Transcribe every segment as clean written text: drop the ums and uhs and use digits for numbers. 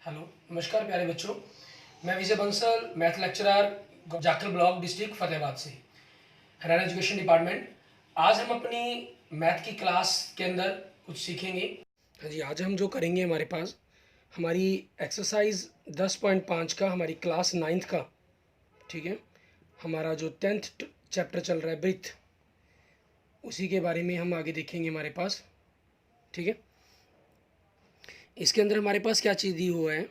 Hello, नमस्कार प्यारे बच्चों। मैं Vijay Bansal, math lecturer, Jakhal block, district Fatehabad से, हरियाणा एजुकेशन डिपार्टमेंट। आज हम अपनी मैथ की क्लास के अंदर कुछ सीखेंगे। हाँ जी, आज हम जो करेंगे हमारे पास हमारी एक्सरसाइज 10.5 का, हमारी क्लास 9th का, ठीक है, हमारा जो 10th चैप्टर चल रहा है ब्रीथ, उसी के बारे में हम आगे देखेंगे हमारे पास। ठीक है, इसके अंदर हमारे पास क्या चीज़ दी हुआ है,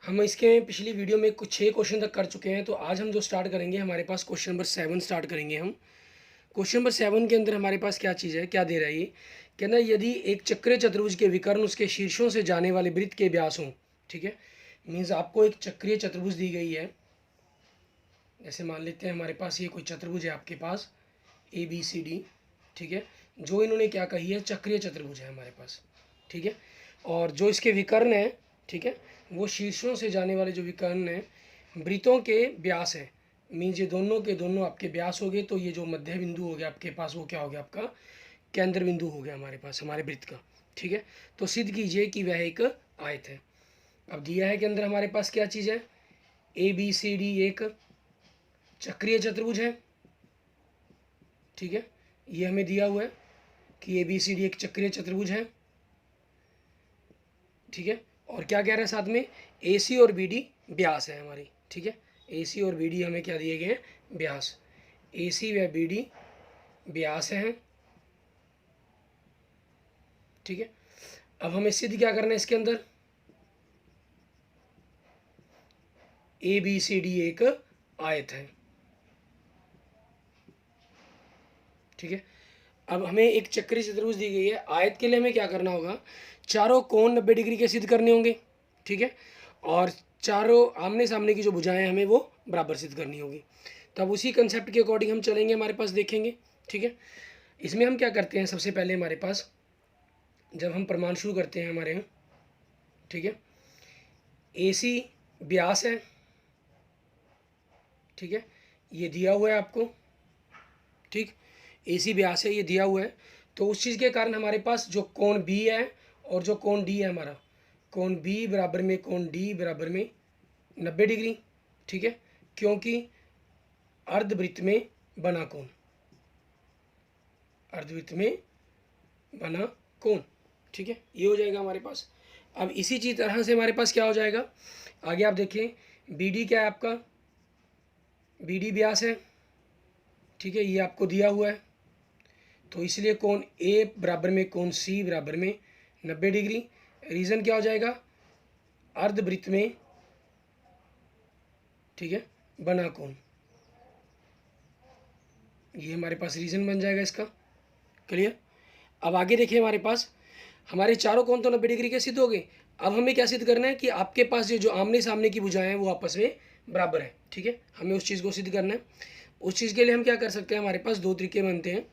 हम इसके पिछली वीडियो में कुछ 6 क्वेश्चन तक कर चुके हैं। तो आज हम जो स्टार्ट करेंगे, हमारे पास क्वेश्चन नंबर 7 स्टार्ट करेंगे हम। क्वेश्चन नंबर 7 के अंदर हमारे पास क्या चीज़ है, क्या दे रहा है ये, कहना यदि एक चक्रीय चतुर्भुज के विकर्ण उसके शीर्षों से जाने वाले वृत्त के व्यास हों। ठीक है, मीन्स आपको एक चक्रीय चतुर्भुज दी गई है। जैसे मान लेते हैं हमारे पास ये कोई चतुर्भुज है आपके पास ABCD। ठीक है, जो इन्होंने क्या कही है, चक्रीय चतुर्भुज है हमारे पास। ठीक है, और जो इसके विकर्ण है, ठीक है, वो शीर्षों से जाने वाले जो विकर्ण हैं वृत्तों के व्यास है। मीन्स ये दोनों के दोनों आपके व्यास हो गए, तो ये जो मध्य बिंदु हो गया आपके पास, वो क्या हो गया, आपका केंद्र बिंदु हो गया हमारे पास हमारे वृत्त का। ठीक है, तो सिद्ध कीजिए कि वह एक आयत है। अब दिया है कि अंदर हमारे पास क्या चीज़ है, ABCD एक चक्रीय चतुर्भुज है। ठीक है, ये हमें दिया हुआ है कि ABCD एक चक्रीय चतुर्भुज है। ठीक है, और क्या कह रहा है साथ में, AC और BD व्यास है हमारी। ठीक है, AC और BD हमें क्या दिए गए हैं, व्यास। AC व BD व्यास हैं। ठीक है, अब हमें सिद्ध क्या करना है इसके अंदर, ABCD एक आयत है। ठीक है, अब हमें एक चक्रीय चतुर्भुज दी गई है, आयत के लिए हमें क्या करना होगा, चारों कोण 90 डिग्री के सिद्ध करने होंगे। ठीक है, और चारों आमने सामने की जो भुजाएं हमें वो बराबर सिद्ध करनी होगी। तब उसी कंसेप्ट के अकॉर्डिंग हम चलेंगे, हमारे पास देखेंगे। ठीक है, इसमें हम क्या करते हैं, सबसे पहले हमारे पास जब हम प्रमाण शुरू करते हैं हमारे यहाँ, ठीक है, AC व्यास है। ठीक है, ये दिया हुआ है आपको। ठीक, AC व्यास है, ये दिया हुआ है। तो उस चीज़ के कारण हमारे पास जो कोण B है और जो कोण D है, हमारा कोण B बराबर में कोण D बराबर में 90 डिग्री। ठीक है, क्योंकि अर्धवृत्त में बना कोण, अर्धवृत्त में बना कोण। ठीक है, ये हो जाएगा हमारे पास। अब इसी चीज तरह से हमारे पास क्या हो जाएगा, आगे आप देखिए, BD क्या है आपका, BD व्यास है। ठीक है, ये आपको दिया हुआ है, तो इसलिए कोण A बराबर में कोण C बराबर में 90 डिग्री। रीज़न क्या हो जाएगा, अर्धवृत्त में, ठीक है, बना कोण, ये हमारे पास रीज़न बन जाएगा इसका। क्लियर। अब आगे देखिए, हमारे पास हमारे चारों कोण तो 90 डिग्री के सिद्ध हो गए। अब हमें क्या सिद्ध करना है कि आपके पास ये जो आमने सामने की भुजाएं हैं वो आपस में बराबर है। ठीक है, हमें उस चीज़ को सिद्ध करना है। उस चीज़ के लिए हम क्या कर सकते हैं, हमारे पास दो तरीके बनते हैं।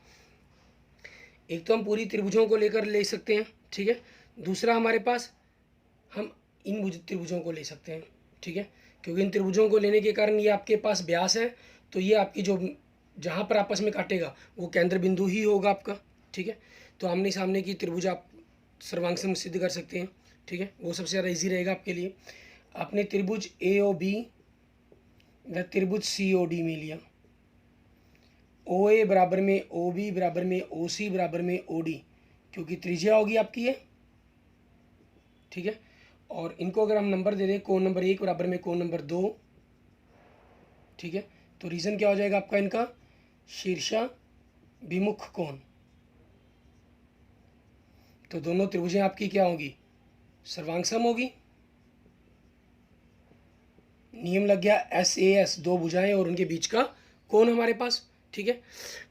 एक तो हम पूरी त्रिभुजों को लेकर ले सकते हैं। ठीक है, दूसरा हमारे पास हम इन त्रिभुजों को ले सकते हैं। ठीक है, क्योंकि इन त्रिभुजों को लेने के कारण ये आपके पास व्यास है, तो ये आपकी जो जहाँ पर आपस में काटेगा वो केंद्र बिंदु ही होगा आपका। ठीक है, तो आमने सामने की त्रिभुज आप सर्वांग सम सिद्ध कर सकते हैं। ठीक है, वो सबसे ज़्यादा इजी रहेगा आपके लिए। आपने त्रिभुज AOB व त्रिभुज COD में लिया, OA बराबर में OB बराबर में OC बराबर में OD, क्योंकि त्रिज्या होगी आपकी ये। ठीक है, और इनको अगर हम नंबर दे दें, कोण नंबर 1 बराबर में कोण नंबर 2। ठीक है, तो रीज़न क्या हो जाएगा आपका इनका, शीर्षा विमुख कोण। तो दोनों त्रिभुजें आपकी क्या होगी, सर्वांग सम होगी। नियम लग गया SAS, दो भुजाएं और उनके बीच का कोण हमारे पास। ठीक है,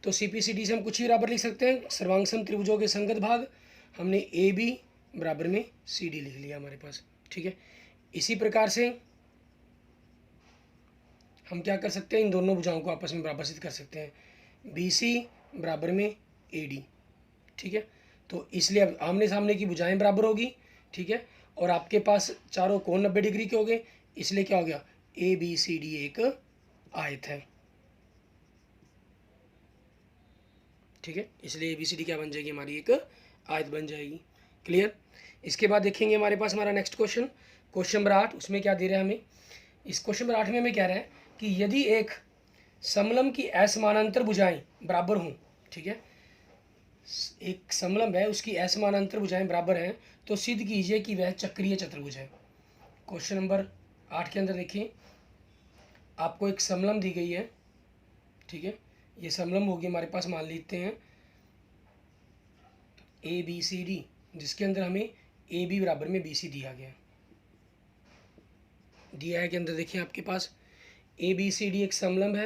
तो CPCD से हम कुछ ही बराबर लिख सकते हैं, सर्वांग सम त्रिभुजों के संगत भाग। हमने AB बराबर में CD लिख लिया हमारे पास। ठीक है, इसी प्रकार से हम क्या कर सकते हैं, इन दोनों भुजाओं को आपस में बराबर सिद्ध कर सकते हैं, BC बराबर में AD। ठीक है, तो इसलिए अब आमने सामने की भुजाएं बराबर होगी। ठीक है, और आपके पास चारों कोण 90 डिग्री के हो गए, इसलिए क्या हो गया, ABCD एक आयत है। ठीक है, इसलिए ABCD क्या बन जाएगी, हमारी एक आयत बन जाएगी। क्लियर। इसके बाद देखेंगे हमारे पास हमारा नेक्स्ट क्वेश्चन, क्वेश्चन नंबर 8। उसमें क्या दे रहा है हमें, इस क्वेश्चन नंबर 8 में हमें कह रहा है कि यदि एक समलंब की असमानांतर भुजाएं बराबर हों, ठीक है, एक समलंब है उसकी असमानांतर भुजाएं बराबर हैं, तो सिद्ध कीजिए कि वह चक्रीय चतुर्भुज है। क्वेश्चन नंबर 8 के अंदर देखिए, आपको एक समलंब दी गई है, ठीक है, ये समलंब होगी हमारे पास, मान लेते हैं ए बी सी डी, जिसके अंदर हमें ए बी बराबर में बी सी दिया गया है के अंदर देखिए आपके पास ए बी सी डी एक समलंब है,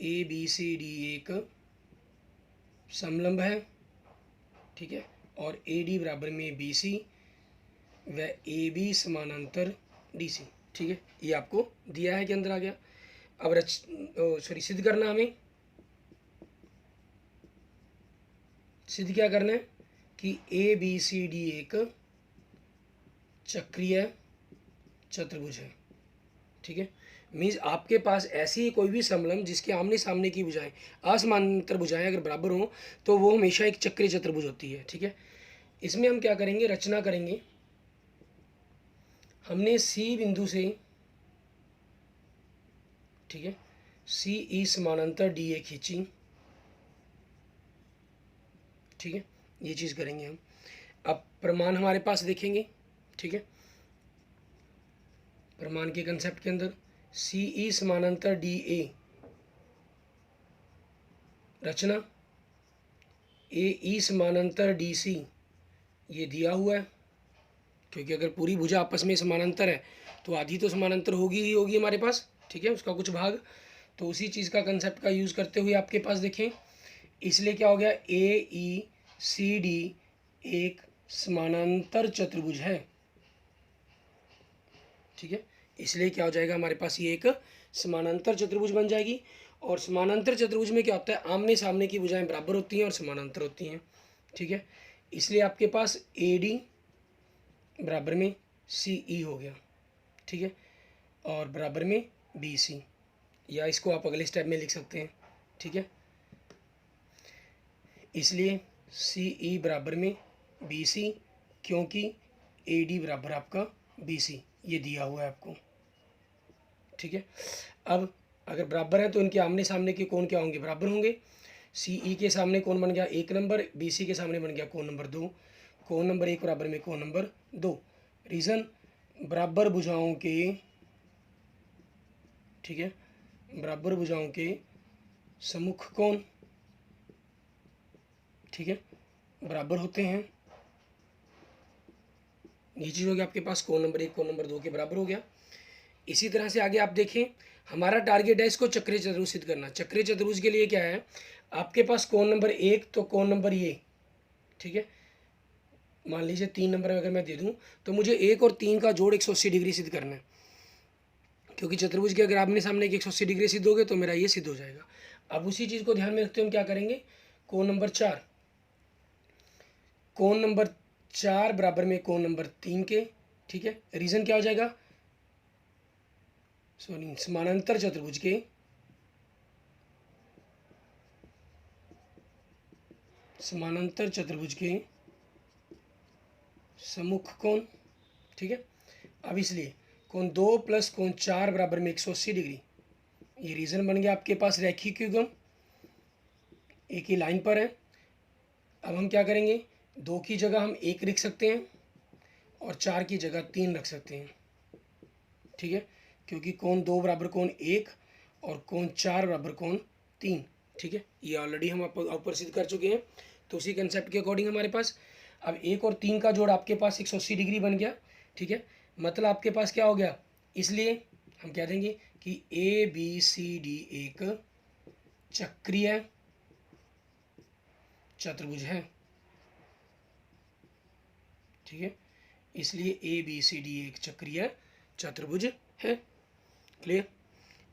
ए बी सी डी एक समलंब है, ठीक है, और ए डी बराबर में बी सी व ए बी समानांतर डी सी, ठीक है, ये आपको दिया है के अंदर आ गया। अब सिद्ध करना, हमें सिद्ध क्या करना है कि ए बी सी डी एक चक्रीय चतुर्भुज है, ठीक है। मीन्स आपके पास ऐसी कोई भी समलंब जिसके आमने सामने की भुजाएं असमानांतर भुजाएं अगर बराबर हों तो वो हमेशा एक चक्रीय चतुर्भुज होती है, ठीक है। इसमें हम क्या करेंगे, रचना करेंगे। हमने सी बिंदु से, ठीक है, सी ई समानांतर डी ए खींची, ठीक है, ये चीज़ करेंगे हम। अब प्रमाण हमारे पास देखेंगे, ठीक है, प्रमाण के कंसेप्ट के अंदर सी ई समानांतर डी ए, रचना ए ई समानांतर डी सी, ये दिया हुआ है, क्योंकि अगर पूरी भुजा आपस में समानांतर है तो आधी तो समानांतर होगी ही होगी हमारे पास, ठीक है, उसका कुछ भाग। तो उसी चीज़ का कंसेप्ट का यूज़ करते हुए आपके पास देखें, इसलिए क्या हो गया, ए ई सी डी एक समानांतर चतुर्भुज है, ठीक है, इसलिए क्या हो जाएगा हमारे पास, ये एक समानांतर चतुर्भुज बन जाएगी। और समानांतर चतुर्भुज में क्या होता है, आमने सामने की भुजाएं बराबर होती हैं और समानांतर होती हैं, ठीक है, इसलिए आपके पास ए डी बराबर में सी ई हो गया, ठीक है, और बराबर में बी सी, या इसको आप अगले स्टेप में लिख सकते हैं, ठीक है, इसलिए सी ई बराबर में बी सी, क्योंकि ए डी बराबर आपका बी सी, ये दिया हुआ है आपको, ठीक है। अब अगर बराबर है तो इनके आमने सामने के कोण क्या होंगे, बराबर होंगे। सी ई के सामने कोण बन गया 1 नंबर, बी सी के सामने बन गया कोण नंबर 2, कोण नंबर 1 बराबर में कोण नंबर 2। रीज़न, बराबर भुजाओं के, ठीक है, बराबर भुजाओं के सम्मुख कोण, ठीक है, बराबर होते हैं। ये चीज़ हो गया आपके पास, कोण नंबर 1 कोण नंबर 2 के बराबर हो गया। इसी तरह से आगे आप देखें, हमारा टारगेट है इसको चक्रीय चतुर्भुज सिद्ध करना। चक्रीय चतुर्भुज के लिए क्या है, आपके पास कोण नंबर 1 तो कोण नंबर ये, ठीक है, मान लीजिए 3 नंबर अगर मैं दे दूं तो मुझे 1 और 3 का जोड़ 180 डिग्री सिद्ध करना है, क्योंकि चतुर्भुज के अगर आपने सामने की 180 डिग्री सिद्ध होगे तो मेरा ये सिद्ध हो जाएगा। अब उसी चीज़ को ध्यान में रखते हुए हम क्या करेंगे, कोण नंबर 4, कोण नंबर 4 बराबर में कोण नंबर 3 के, ठीक है। रीज़न क्या हो जाएगा, सॉरी, समानांतर चतुर्भुज के सम्मुख कोण, ठीक है। अब इसलिए कोण 2 प्लस कोण 4 बराबर में 180 डिग्री, ये रीज़न बन गया आपके पास रैखिक युग्म, एक ही लाइन पर है। अब हम क्या करेंगे, 2 की जगह हम 1 लिख सकते हैं और 4 की जगह 3 रख सकते हैं, ठीक है, क्योंकि कोण 2 बराबर कोण 1 और कोण 4 बराबर कोण 3, ठीक है, ये ऑलरेडी हम ऊपर सिद्ध कर चुके हैं। तो उसी कंसेप्ट के अकॉर्डिंग हमारे पास अब 1 और 3 का जोड़ आपके पास 180 डिग्री बन गया, ठीक है, मतलब आपके पास क्या हो गया, इसलिए हम कह देंगे कि ए बी सी डी एक चक्रीय चतुर्भुज है, ठीक है, इसलिए ए बी सी डी एक चक्रीय चतुर्भुज है। क्लियर।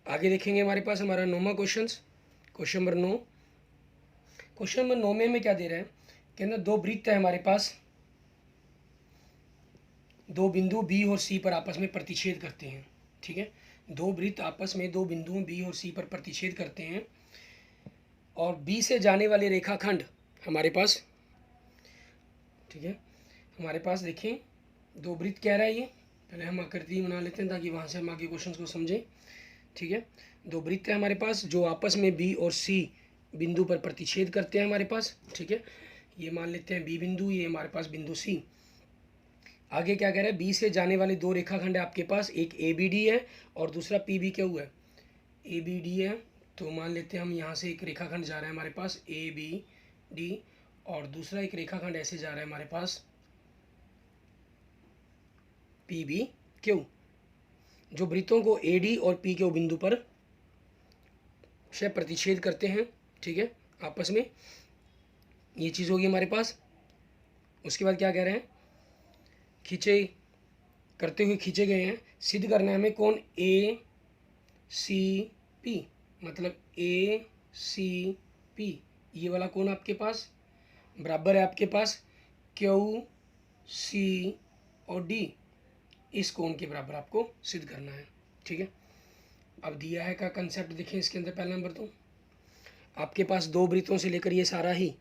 आगे देखेंगे हमारे पास हमारा 9वां question, question number 9। Question number 9 में हमें क्या दे रहे हैं कि अंदर 2 वृत्त है हमारे पास, 2 बिंदु बी और सी पर आपस में प्रतिच्छेद करते हैं, ठीक है, 2 वृत्त आपस में 2 बिंदुओं बी और सी पर प्रतिच्छेद करते हैं, और बी से जाने वाले रेखाखंड हमारे पास, ठीक है, हमारे पास देखें दो वृत्त कह रहा है ये, पहले हम आकृति बना लेते हैं ताकि वहाँ से हम आगे क्वेश्चन को समझें। ठीक है, दो वृत्त है हमारे पास जो आपस में बी और सी बिंदु पर प्रतिच्छेद करते हैं हमारे पास। ठीक है, ये मान लेते हैं बी बिंदु, ये हमारे पास बिंदु सी। आगे क्या कह रहा है, बी से जाने वाले दो रेखाखंड है आपके पास, एक ए बी डी है और दूसरा पी बी क्यू है, ए बी डी है। तो मान लेते हैं हम यहाँ से एक रेखाखंड जा रहा है हमारे पास ए बी डी और दूसरा एक रेखाखंड ऐसे जा रहा है हमारे पास पी बी क्यू, जो वृत्तों को ए डी और पी क्यू बिंदु पर से प्रतिच्छेद करते हैं। ठीक है, आपस में ये चीज़ होगी हमारे पास। उसके बाद क्या कह रहे हैं, खींचे करते हुए खींचे गए हैं, सिद्ध करना है हमें कौन, ए सी पी, मतलब ए सी पी ये वाला कौन आपके पास बराबर है आपके पास क्यू सी और डी, इस कोण के बराबर आपको सिद्ध करना है। ठीक है, अब दिया है का कंसेप्ट देखें इसके अंदर। पहला नंबर तो आपके पास दो वृत्तों से लेकर ये सारा ही,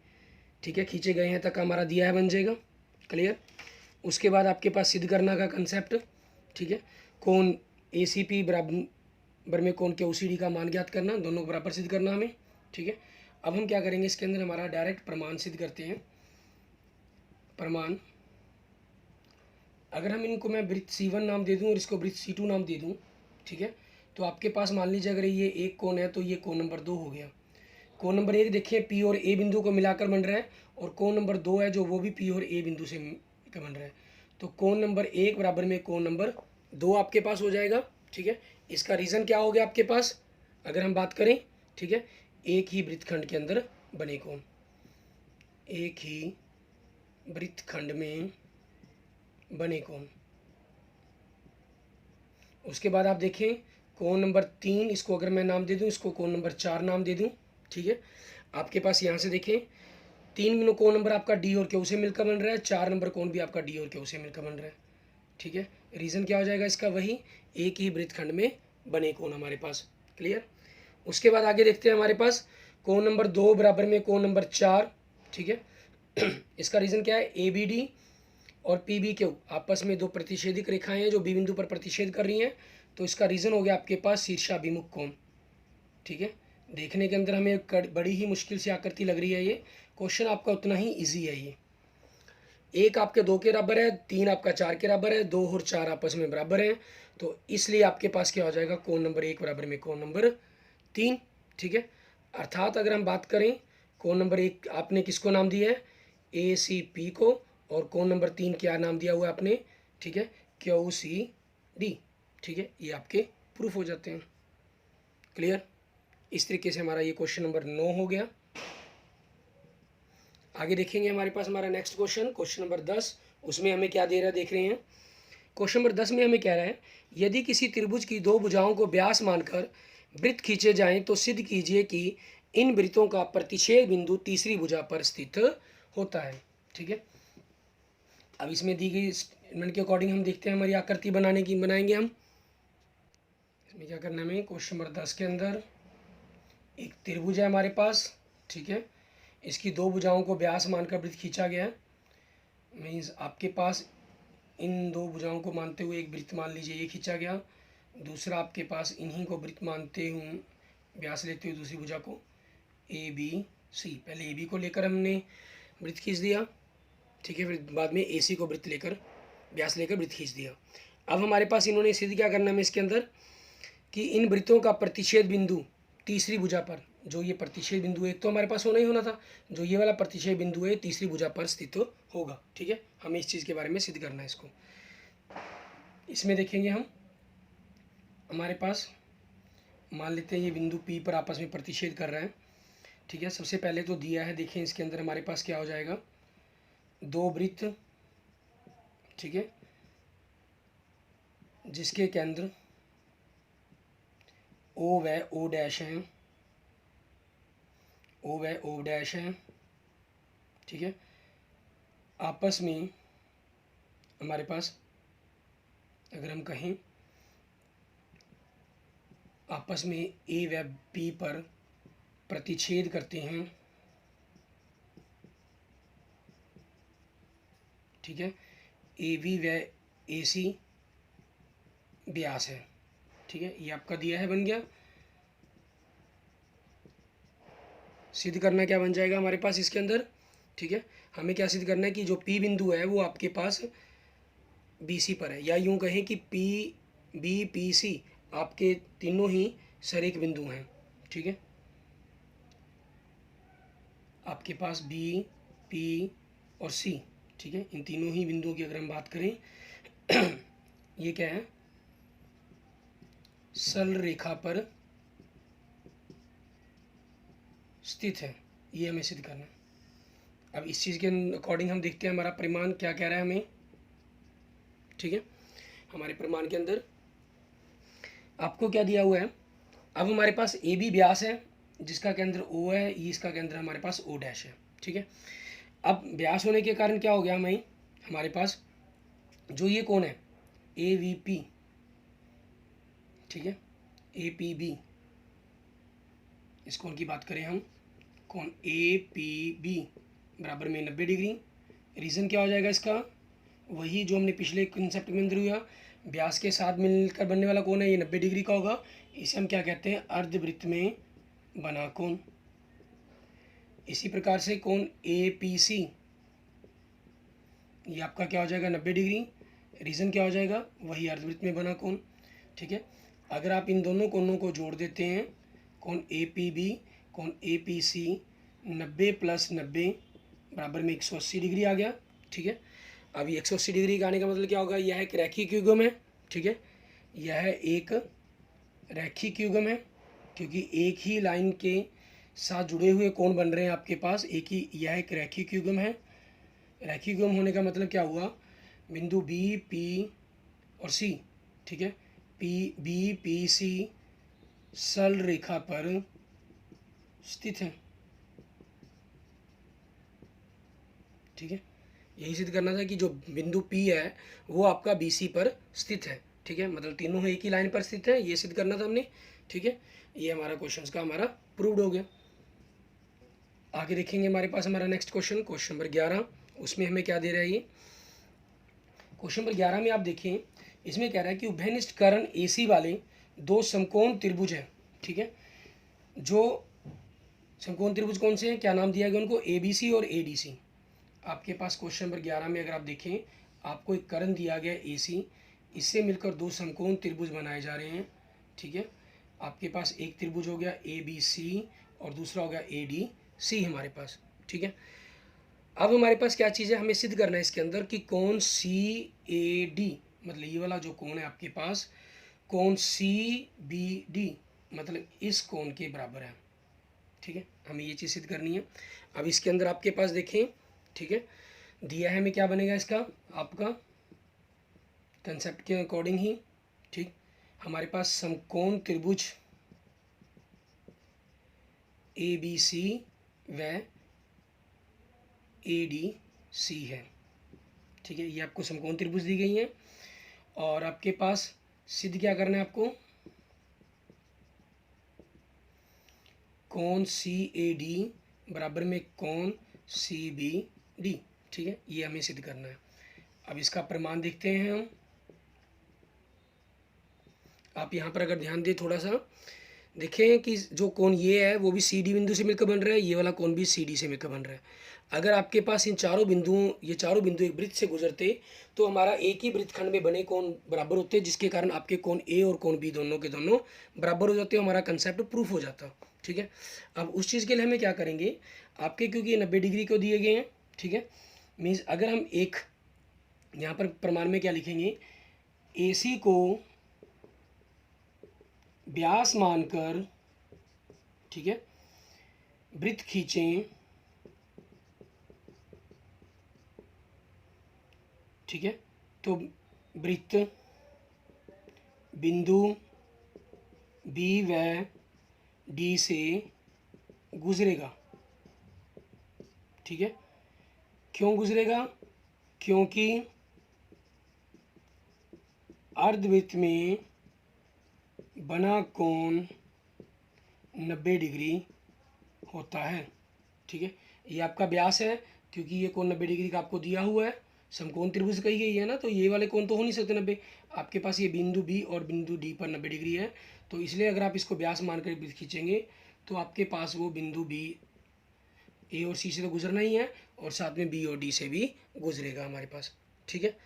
ठीक है, खींचे गए हैं तक हमारा दिया है बन जाएगा, क्लियर। उसके बाद आपके पास सिद्ध करना का कंसेप्ट, ठीक है, कोण ए सी पी बराबर में कोण के OCD का मान ज्ञात करना, दोनों को बराबर सिद्ध करना हमें। ठीक है, अब हम क्या करेंगे इसके अंदर, हमारा डायरेक्ट प्रमाण सिद्ध करते हैं। प्रमाण, अगर हम इनको मैं वृत्त C1 नाम दे दूं और इसको वृत्त C2 नाम दे दूं, ठीक है, तो आपके पास मान लीजिए अगर ये एक कोण है तो ये कोण नंबर 2 हो गया। कोण नंबर 1 देखिए पी और ए बिंदु को मिलाकर बन रहा है, और कोण नंबर 2 है जो वो भी पी और ए बिंदु से मिलकर बन रहा है। तो कोण नंबर 1 बराबर में कोण नंबर 2 आपके पास हो जाएगा। ठीक है, इसका रीज़न क्या हो गया आपके पास, अगर हम बात करें, ठीक है, एक ही वृत्तखंड के अंदर बने कोण, एक ही वृत्तखंड में बने कोण। उसके बाद आप देखें कोण नंबर 3, इसको अगर मैं नाम दे दूं, इसको कोण नंबर 4 नाम दे दूं। ठीक है, आपके पास यहाँ से देखें 3 कोण नंबर आपका डी और क्यू से मिलकर बन रहा है, 4 नंबर कोण भी आपका डी और क्यू से मिलकर बन रहा है। ठीक है, रीज़न क्या हो जाएगा इसका, वही एक ही वृत्तखंड में बने कोण हमारे पास, क्लियर। उसके बाद आगे देखते हैं हमारे पास कोण नंबर 2 बराबर में कोण नंबर 4। ठीक है, इसका रीज़न क्या है, ए बी डी और पी बी क्यू आपस में दो प्रतिच्छेदिक रेखाएं हैं जो बी बिंदु पर प्रतिच्छेद कर रही हैं, तो इसका रीज़न हो गया आपके पास शीर्षाभिमुख कोण। ठीक है, देखने के अंदर हमें बड़ी ही मुश्किल सी आकृति लग रही है, ये क्वेश्चन आपका उतना ही इजी है। ये एक आपके 2 के बराबर है, 3 आपका 4 के बराबर है, 2 और 4 आपस में बराबर हैं, तो इसलिए आपके पास क्या हो जाएगा, कोण नंबर 1 बराबर में कोण नंबर 3। ठीक है, अर्थात अगर हम बात करें कोण नंबर 1 आपने किसको नाम दिया है, ए सी पी को, और कोण नंबर 3 क्या नाम दिया हुआ है आपने, ठीक है, क्यू सी डी। ठीक है, ये आपके प्रूफ हो जाते हैं, क्लियर। इस तरीके से हमारा ये क्वेश्चन नंबर 9 हो गया। आगे देखेंगे हमारे पास हमारा नेक्स्ट क्वेश्चन, क्वेश्चन नंबर 10। उसमें हमें क्या दे रहा है देख रहे हैं। क्वेश्चन नंबर 10 में हमें कह रहा है, यदि किसी त्रिभुज की दो भुजाओं को व्यास मानकर वृत्त खींचे जाएं तो सिद्ध कीजिए कि इन वृत्तों का प्रतिच्छेद बिंदु तीसरी भुजा पर स्थित होता है। ठीक है, अब इसमें दी गई स्टेटमेंट के अकॉर्डिंग हम देखते हैं हमारी आकृति बनाएंगे हम। इसमें क्या करना है हमें, क्वेश्चन नंबर 10 के अंदर एक त्रिभुज है हमारे पास, ठीक है, इसकी दो भुजाओं को व्यास मानकर वृत्त खींचा गया है। मीन्स आपके पास इन दो भुजाओं को मानते हुए एक वृत्त मान लीजिए ये खींचा गया, दूसरा आपके पास इन्हीं को वृत्त मानते हुए व्यास लेते हुए दूसरी भुजा को ए बी सी, पहले ए बी को लेकर हमने वृत्त खींच दिया, ठीक है, फिर बाद में ए सी को वृत्त लेकर व्यास लेकर वृत्त खींच दिया। अब हमारे पास इन्होंने सिद्ध क्या करना है इसके अंदर, कि इन वृत्तों का प्रतिच्छेद बिंदु तीसरी भुजा पर, जो ये प्रतिच्छेद बिंदु एक तो हमारे पास होना ही होना था, जो ये वाला प्रतिच्छेद बिंदु है तीसरी भुजा पर स्थित होगा। ठीक है, हमें इस चीज़ के बारे में सिद्ध करना है इसको। इसमें देखेंगे हम, हमारे पास मान लेते हैं ये बिंदु P पर आपस में प्रतिच्छेद कर रहे हैं। ठीक है, सबसे पहले तो दिया है, देखें इसके अंदर हमारे पास क्या हो जाएगा, दो वृत्त, ठीक है, जिसके केंद्र O व O डैश हैं, O व O डैश हैं। ठीक है, आपस में हमारे पास अगर हम कहें आपस में A व B पर प्रतिच्छेद करते हैं, ठीक है, ए बी व ए सी व्यास है। ठीक है, ये आपका दिया है, बन गया। सिद्ध करना क्या बन जाएगा हमारे पास इसके अंदर, ठीक है, हमें क्या सिद्ध करना है कि जो पी बिंदु है वो आपके पास बी सी पर है, या यूं कहें कि पी बी पी सी आपके तीनों ही सरेख बिंदु हैं। ठीक है, आपके पास बी पी और सी, ठीक है, इन तीनों ही बिंदुओं की अगर हम बात करें ये क्या है, सरल रेखा पर स्थित है, ये हमें सिद्ध करना है। अब इस चीज़ के अकॉर्डिंग हम देखते हैं हमारा परिमाण क्या कह रहा है हमें। ठीक है, हमारे परिमाण के अंदर आपको क्या दिया हुआ है, अब हमारे पास ए बी व्यास है जिसका केंद्र ओ है, इसका केंद्र हमारे पास ओ डैश है। ठीक है, अब व्यास होने के कारण क्या हो गया हमें, हमारे पास जो ये कौन है ए वी पी, ठीक है, ए पी बी, इस कोण की बात करें हम, कोण ए पी बी बराबर में 90 डिग्री। रीज़न क्या हो जाएगा इसका, वही जो हमने पिछले कंसेप्ट के अंदर हुआ, व्यास के साथ मिलकर बनने वाला कोण है, ये 90 डिग्री का होगा। इसे हम क्या कहते हैं, अर्धवृत्त में बना कोण। इसी प्रकार से कोण ए पी सी, ये आपका क्या हो जाएगा 90 डिग्री। रीज़न क्या हो जाएगा, वही अर्धवृत्त में बना कोण। ठीक है, अगर आप इन दोनों कोणों को जोड़ देते हैं, कोण ए पी बी कोण ए पी सी, 90 + 90 बराबर में 180 डिग्री आ गया। ठीक है, अब ये 180 डिग्री का आने का मतलब क्या होगा, यह एक रैखिक युग्म है। ठीक है, यह एक रैखिक युग्म है क्योंकि एक ही लाइन के साथ जुड़े हुए कोण बन रहे हैं आपके पास, एक ही, यह एक रैखिक युग्म है। रैखिक युग्म होने का मतलब क्या हुआ, बिंदु बी पी और सी, ठीक है, पी बी पी सी सरल रेखा पर स्थित है। ठीक है, यही सिद्ध करना था कि जो बिंदु P है वो आपका BC पर स्थित है। ठीक है, मतलब तीनों एक ही लाइन पर स्थित है, ये सिद्ध करना था हमने। ठीक है, ये हमारा क्वेश्चंस का हमारा प्रूव्ड हो गया। आगे देखेंगे हमारे पास हमारा नेक्स्ट क्वेश्चन, क्वेश्चन नंबर 11। उसमें हमें क्या दे रहा है ये, क्वेश्चन नंबर 11 में आप देखें, इसमें कह रहा है कि उभयनिष्ठ कर्ण AC वाले दो समकोण त्रिभुज है। ठीक है, जो समकोण त्रिभुज कौन से हैं, क्या नाम दिया गया उनको, ABC और ADC। आपके पास क्वेश्चन नंबर 11 में अगर आप देखें, आपको एक कर्ण दिया गया AC, इससे मिलकर दो समकोण त्रिभुज बनाए जा रहे हैं। ठीक है, आपके पास एक त्रिभुज हो गया ABC और दूसरा हो गया ADC हमारे पास। ठीक है, अब हमारे पास क्या चीज़ है, हमें सिद्ध करना है इसके अंदर कि कोण CAD, मतलब ये वाला जो कोण है आपके पास, कोण CBD मतलब इस कोण के बराबर है। ठीक है, हमें ये चीज़ सिद्ध करनी है। अब इसके अंदर आपके पास देखें, ठीक है, दिया है हमें क्या बनेगा इसका, आपका कंसेप्ट के अकॉर्डिंग ही, ठीक, हमारे पास समकोण त्रिभुज ABC व ADC है। ठीक है, ये आपको समकोण त्रिभुज दी गई हैं और आपके पास सिद्ध क्या करना है आपको, कोण CAD बराबर में कोण CBD। ठीक है, ये हमें सिद्ध करना है। अब इसका प्रमाण देखते हैं हम। आप यहाँ पर अगर ध्यान दें थोड़ा सा, देखें कि जो कोण ये है वो भी CD बिंदु से मिलकर बन रहा है, ये वाला कोण भी CD से मिलकर बन रहा है। अगर आपके पास इन चारों बिंदुओं, ये चारों बिंदु एक वृत्त से गुजरते तो हमारा एक ही वृत्तखंड में बने कोण बराबर होते, जिसके कारण आपके कोण A और कोण B दोनों के दोनों बराबर हो जाते, हमारा कंसेप्ट प्रूफ हो जाता। ठीक है, अब उस चीज़ के लिए हमें क्या करेंगे, आपके क्योंकि ये 90 डिग्री को दिए गए हैं, ठीक है, मीन्स अगर हम एक यहाँ पर प्रमाण में क्या लिखेंगे, AC को व्यास मानकर, ठीक है, वृत्त खींचें, ठीक है, तो वृत्त बिंदु B व D से गुजरेगा। ठीक है, क्यों गुजरेगा, क्योंकि अर्धवृत्त में बना कोण 90 डिग्री होता है। ठीक है, ये आपका व्यास है क्योंकि ये कोण 90 डिग्री का आपको दिया हुआ है, समकोण त्रिभुज कही गई है ना, तो ये वाले कोण तो हो नहीं सकते 90। आपके पास ये बिंदु बी और बिंदु डी पर 90 डिग्री है, तो इसलिए अगर आप इसको व्यास मानकर खींचेंगे तो आपके पास वो बिंदु बी ए और सी से तो गुजरना ही है, और साथ में बी और डी से भी गुजरेगा हमारे पास। ठीक है,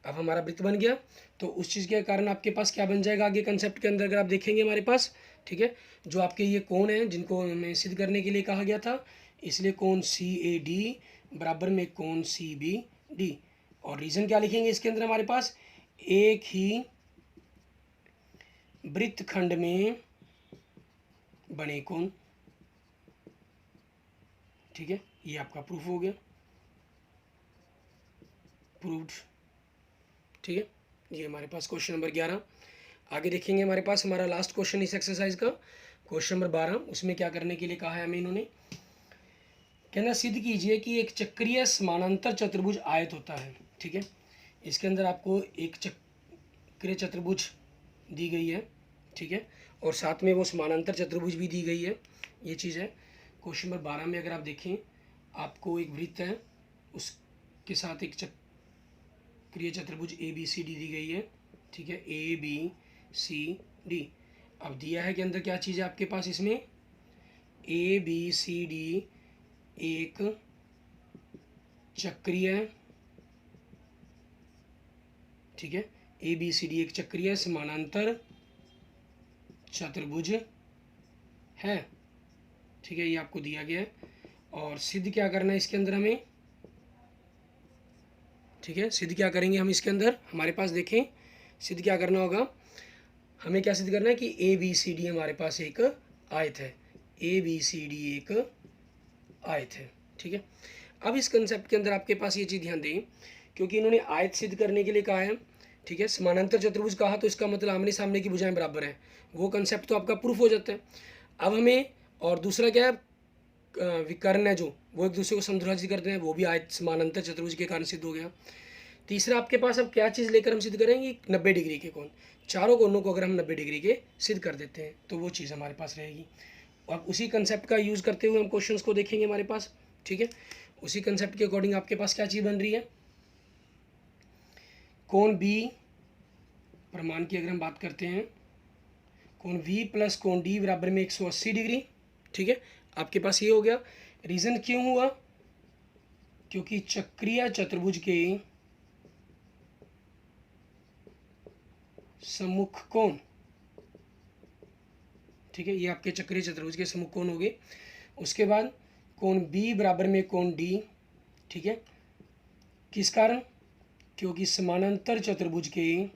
अब हमारा वृत्त बन गया, तो उस चीज़ के कारण आपके पास क्या बन जाएगा आगे कंसेप्ट के अंदर अगर आप देखेंगे हमारे पास। ठीक है, जो आपके ये कोण हैं जिनको हमें सिद्ध करने के लिए कहा गया था, इसलिए कोण सी ए डी बराबर में कोण सी बी डी। और रीजन क्या लिखेंगे इसके अंदर हमारे पास, एक ही वृत्तखंड में बने कोण। ठीक है, ये आपका प्रूफ हो गया, प्रूव्ड। ठीक है, ये हमारे पास क्वेश्चन नंबर 11। आगे देखेंगे हमारे पास हमारा लास्ट क्वेश्चन इस एक्सरसाइज का, क्वेश्चन नंबर 12। उसमें क्या करने के लिए कहा है हमें इन्होंने, कहना सिद्ध कीजिए कि एक चक्रीय समानांतर चतुर्भुज आयत होता है। ठीक है, इसके अंदर आपको एक चक्रीय चतुर्भुज दी गई है। ठीक है, और साथ में वो समानांतर चतुर्भुज भी दी गई है, ये चीज़ है। क्वेश्चन नंबर 12 में अगर आप देखें, आपको एक वृत्त है, उसके साथ एक चक्रीय चतुर्भुज ए बी सी डी दी गई है। ठीक है, ए बी सी डी। अब दिया है कि अंदर क्या चीज़ है आपके पास, इसमें ए बी सी डी एक चक्रीय, ठीक है, ए बी सी डी एक चक्रीय समानांतर चतुर्भुज है। ठीक है, ये आपको दिया गया है, और सिद्ध क्या करना है इसके अंदर हमें। ठीक है, सिद्ध क्या करेंगे हम इसके अंदर, हमारे पास देखें सिद्ध क्या करना होगा, हमें क्या सिद्ध करना है कि ए बी सी डी हमारे पास एक आयत है, ए बी सी डी एक आयत है। ठीक है, अब इस कंसेप्ट के अंदर आपके पास ये चीज़ ध्यान दें, क्योंकि इन्होंने आयत सिद्ध करने के लिए कहा है। ठीक है, समानांतर चतुर्भुज कहा तो इसका मतलब आमने सामने की भुजाएं बराबर हैं, वो कंसेप्ट तो आपका प्रूफ हो जाता है। अब हमें और दूसरा क्या है, विकर्ण है जो वो एक दूसरे को समद्विभाजित करते हैं, वो भी आयत समानांतर चतुर्भुज के कारण सिद्ध हो गया। तीसरा आपके पास अब क्या चीज़ लेकर हम सिद्ध करेंगे, 90 डिग्री के कोण, चारों कोणों को अगर हम 90 डिग्री के सिद्ध कर देते हैं तो वो चीज़ हमारे पास रहेगी। अब उसी कंसेप्ट का यूज़ करते हुए हम क्वेश्चंस को देखेंगे हमारे पास। ठीक है, उसी कंसेप्ट के अकॉर्डिंग आपके पास क्या चीज़ बन रही है, कोण बी प्रमाण की अगर हम बात करते हैं, कोण V प्लस कोण D बराबर में 180 डिग्री। ठीक है, आपके पास ये हो गया। रीज़न क्यों हुआ, क्योंकि चक्रीय चतुर्भुज के सम्मुख कोण, ठीक है, ये आपके चक्रीय चतुर्भुज के सम्मुख कोण हो गए। उसके बाद कोण B बराबर में कोण D। ठीक है, किस कारण, क्योंकि समानांतर चतुर्भुज के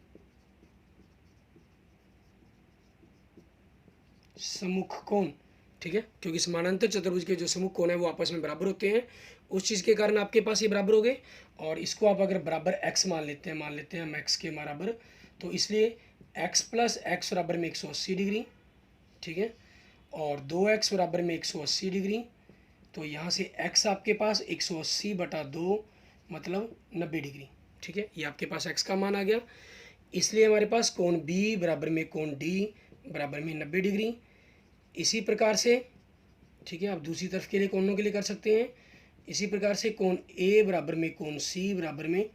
सम्मुख कोण। ठीक है, क्योंकि समानांतर चतुर्भुज के जो सम्मुख कोण है वो आपस में बराबर होते हैं, उस चीज़ के कारण आपके पास ये बराबर हो गए। और इसको आप अगर बराबर x मान लेते हैं हम x के बराबर, तो इसलिए x प्लस एक्स बराबर में 180 डिग्री। ठीक है, और 2x बराबर में 180 डिग्री, तो यहाँ से x आपके पास 180/2 मतलब 90 डिग्री। ठीक है, ये आपके पास x का मान आ गया। इसलिए हमारे पास कोण B बराबर में कोण D बराबर में 90 डिग्री। इसी प्रकार से, ठीक है, आप दूसरी तरफ के लिए कोणों के लिए कर सकते हैं। इसी प्रकार से कोण A बराबर में कोण C बराबर में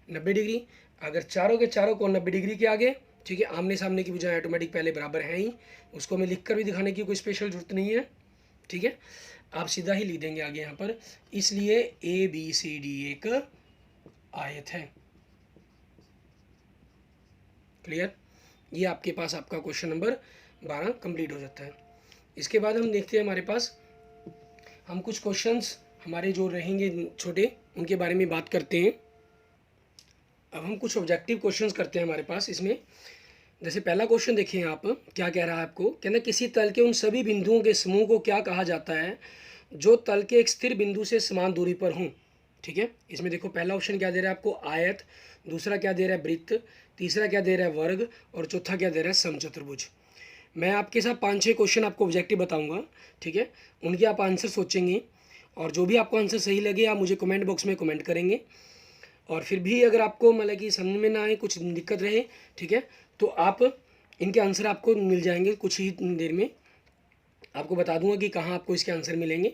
90 डिग्री। अगर चारों के चारों कोण 90 डिग्री के आगे, ठीक है, आमने सामने की भुजाएं ऑटोमेटिक पहले बराबर हैं ही, उसको हमें लिख कर भी दिखाने की कोई स्पेशल जरूरत नहीं है। ठीक है, आप सीधा ही लिख देंगे आगे यहाँ पर, इसलिए ए बी सी डी एक आयत है। क्लियर, ये आपके पास आपका क्वेश्चन नंबर 12 कंप्लीट हो जाता है। इसके बाद हम देखते हैं हमारे पास, हम कुछ क्वेश्चंस हमारे जो रहेंगे छोटे उनके बारे में बात करते हैं। अब हम कुछ ऑब्जेक्टिव क्वेश्चंस करते हैं हमारे पास इसमें। जैसे पहला क्वेश्चन देखिए आप, क्या कह रहा है आपको, कहना किसी तल के उन सभी बिंदुओं के समूह को क्या कहा जाता है जो तल के एक स्थिर बिंदु से समान दूरी पर हों। ठीक है, इसमें देखो पहला ऑप्शन क्या दे रहा है आपको, आयत, दूसरा क्या दे रहा है वृत्त, तीसरा क्या दे रहा है वर्ग, और चौथा क्या दे रहा है समचतुर्भुज। मैं आपके साथ 5-6 क्वेश्चन आपको ऑब्जेक्टिव बताऊंगा। ठीक है, उनके आप आंसर सोचेंगे, और जो भी आपको आंसर सही लगे आप मुझे कमेंट बॉक्स में कमेंट करेंगे। और फिर भी अगर आपको मतलब कि समझ में ना आए, कुछ दिक्कत रहे, ठीक है, तो आप इनके आंसर आपको मिल जाएंगे कुछ ही देर में। आपको बता दूंगा कि कहाँ आपको इसके आंसर मिलेंगे।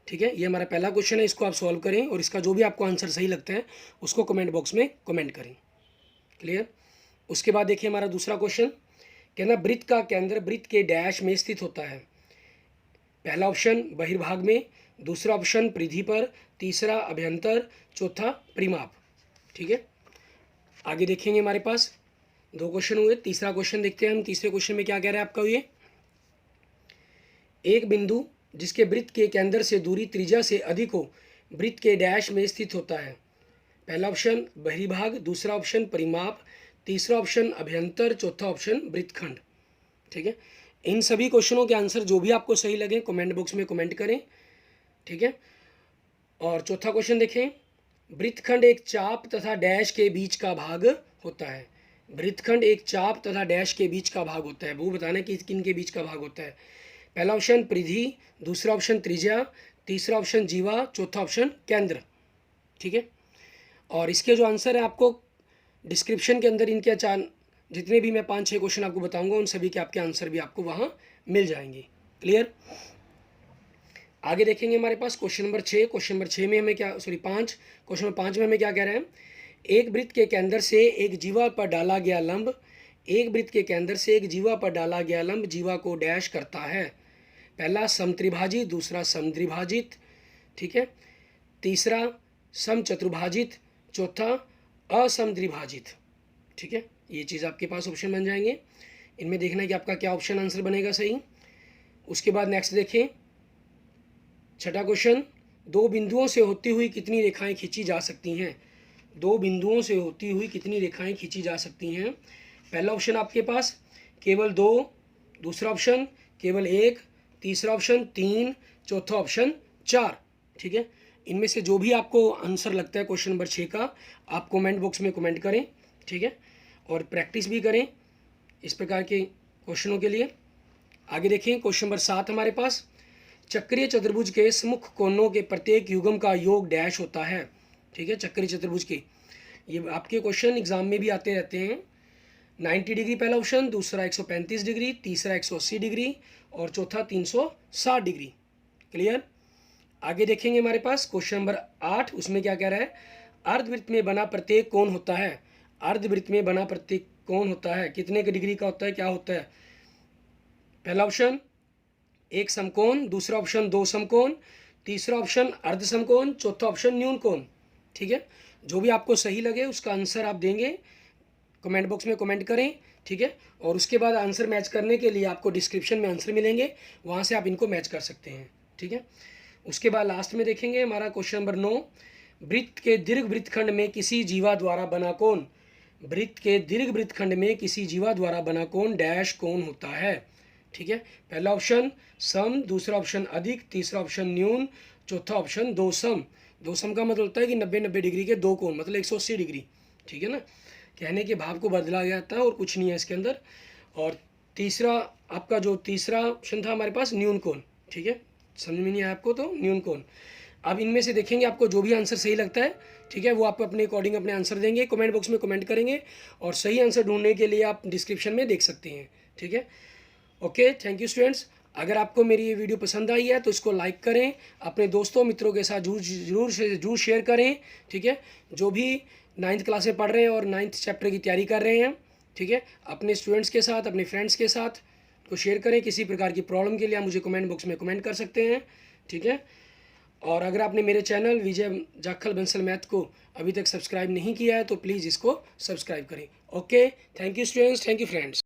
ठीक है, ये हमारा पहला क्वेश्चन है, इसको आप सॉल्व करें और इसका जो भी आपको आंसर सही लगता है उसको कमेंट बॉक्स में कमेंट करें। क्लियर। उसके बाद देखिए हमारा दूसरा क्वेश्चन, कहना वृत्त का केंद्र वृत्त के डैश में स्थित होता है। पहला ऑप्शन बहिर्भाग में, दूसरा ऑप्शन परिधि पर, तीसरा अभ्यंतर, चौथा परिमाप। ठीक है, आगे देखेंगे हमारे पास 2 क्वेश्चन हुए, तीसरा क्वेश्चन देखते हैं हम। तीसरे क्वेश्चन में क्या कह रहा है आपका, ये एक बिंदु जिसके वृत्त के केंद्र से दूरी त्रिज्या से अधिक हो वृत्त के डैश में स्थित होता है। पहला ऑप्शन बहिर्भाग, दूसरा ऑप्शन परिमाप, तीसरा ऑप्शन अभ्यंतर, चौथा ऑप्शन वृत्तखंड। ठीक है, इन सभी क्वेश्चनों के आंसर जो भी आपको सही लगे कमेंट बॉक्स में कमेंट करें। ठीक है, और चौथा क्वेश्चन देखें, वृत्तखंड एक चाप तथा डैश के बीच का भाग होता है। वृत्तखंड एक चाप तथा डैश के बीच का भाग होता है, वो बताना कि किन के बीच का भाग होता है। पहला ऑप्शन परिधि, दूसरा ऑप्शन त्रिज्या, तीसरा ऑप्शन जीवा, चौथा ऑप्शन केंद्र। ठीक है, और इसके जो आंसर है आपको डिस्क्रिप्शन के अंदर इनके जितने भी मैं 5-6 क्वेश्चन आपको बताऊंगा उन सभी के आपके आंसर भी आपको वहाँ मिल जाएंगे। क्लियर। आगे देखेंगे हमारे पास क्वेश्चन नंबर 6। क्वेश्चन नंबर 6 में हमें क्या, 5 क्वेश्चन नंबर 5 में हमें क्या कह रहे हैं, एक वृत्त के केंद्र से एक जीवा पर डाला गया लंब, एक वृत्त के केंद्र से एक जीवा पर डाला गया लंब जीवा को डैश करता है। पहला समत्रिभाजित, दूसरा समद्विभाजित, ठीक है, तीसरा समचतुर्भाजित, चौथा असमद्विभाजित। ठीक है, ये चीज़ आपके पास ऑप्शन बन जाएंगे, इनमें देखना है कि आपका क्या ऑप्शन आंसर बनेगा सही। उसके बाद नेक्स्ट देखें छठा क्वेश्चन, दो बिंदुओं से होती हुई कितनी रेखाएं खींची जा सकती हैं। दो बिंदुओं से होती हुई कितनी रेखाएं खींची जा सकती हैं। पहला ऑप्शन आपके पास केवल 2, दूसरा ऑप्शन केवल 1, तीसरा ऑप्शन 3, चौथा ऑप्शन 4। ठीक है, इनमें से जो भी आपको आंसर लगता है क्वेश्चन नंबर 6 का आप कमेंट बॉक्स में कमेंट करें। ठीक है, और प्रैक्टिस भी करें इस प्रकार के क्वेश्चनों के लिए। आगे देखें क्वेश्चन नंबर 7 हमारे पास, चक्रीय चतुर्भुज के सम्मुख कोनों के प्रत्येक युग्म का योग डैश होता है। ठीक है, चक्रीय चतुर्भुज की ये आपके क्वेश्चन एग्जाम में भी आते रहते हैं। 90 डिग्री पहला ऑप्शन, दूसरा 135 डिग्री, तीसरा 180 डिग्री और चौथा 360 डिग्री। क्लियर। आगे देखेंगे हमारे पास क्वेश्चन नंबर 8, उसमें क्या कह रहा है, अर्धवृत्त में बना प्रत्येक कोण होता है। अर्धवृत्त में बना प्रत्येक कोण होता है कितने के डिग्री का होता है, क्या होता है। पहला ऑप्शन 1 समकोण, दूसरा ऑप्शन 2 समकोण, तीसरा ऑप्शन अर्ध समकोण, चौथा ऑप्शन न्यून कोण। ठीक है, जो भी आपको सही लगे उसका आंसर आप देंगे, कमेंट बॉक्स में कमेंट करें। ठीक है, और उसके बाद आंसर मैच करने के लिए आपको डिस्क्रिप्शन में आंसर मिलेंगे, वहाँ से आप इनको मैच कर सकते हैं। ठीक है, उसके बाद लास्ट में देखेंगे हमारा क्वेश्चन नंबर 9, वृत्त के दीर्घ वृत्तखंड में किसी जीवा द्वारा बना कोण। वृत्त के दीर्घ वृत्तखंड में किसी जीवा द्वारा बना कोण डैश कोण होता है। ठीक है, पहला ऑप्शन सम, दूसरा ऑप्शन अधिक, तीसरा ऑप्शन न्यून, चौथा ऑप्शन 2 सम। 2 सम का मतलब होता है कि 90-90 डिग्री के 2 कोण, मतलब 180 डिग्री। ठीक है ना, कहने के भाव को बदला गया था और कुछ नहीं है इसके अंदर। और तीसरा आपका जो तीसरा ऑप्शन था हमारे पास न्यून कोण। ठीक है, समझ में नहीं आया आपको तो न्यून कोण। अब इनमें से देखेंगे आपको जो भी आंसर सही लगता है, ठीक है, वो आप अपने अकॉर्डिंग अपने आंसर देंगे, कमेंट बॉक्स में कमेंट करेंगे और सही आंसर ढूंढने के लिए आप डिस्क्रिप्शन में देख सकते हैं। ठीक है, ओके, थैंक यू स्टूडेंट्स। अगर आपको मेरी ये वीडियो पसंद आई है तो इसको लाइक करें, अपने दोस्तों मित्रों के साथ जरूर शेयर करें। ठीक है, जो भी 9th क्लास में पढ़ रहे हैं और 9th चैप्टर की तैयारी कर रहे हैं, ठीक है, अपने स्टूडेंट्स के साथ अपने फ्रेंड्स के साथ को शेयर करें। किसी प्रकार की प्रॉब्लम के लिए आप मुझे कमेंट बॉक्स में कमेंट कर सकते हैं। ठीक है, और अगर आपने मेरे चैनल विजय जाखल बंसल मैथ को अभी तक सब्सक्राइब नहीं किया है तो प्लीज़ इसको सब्सक्राइब करें। Okay, thank you students, thank you friends.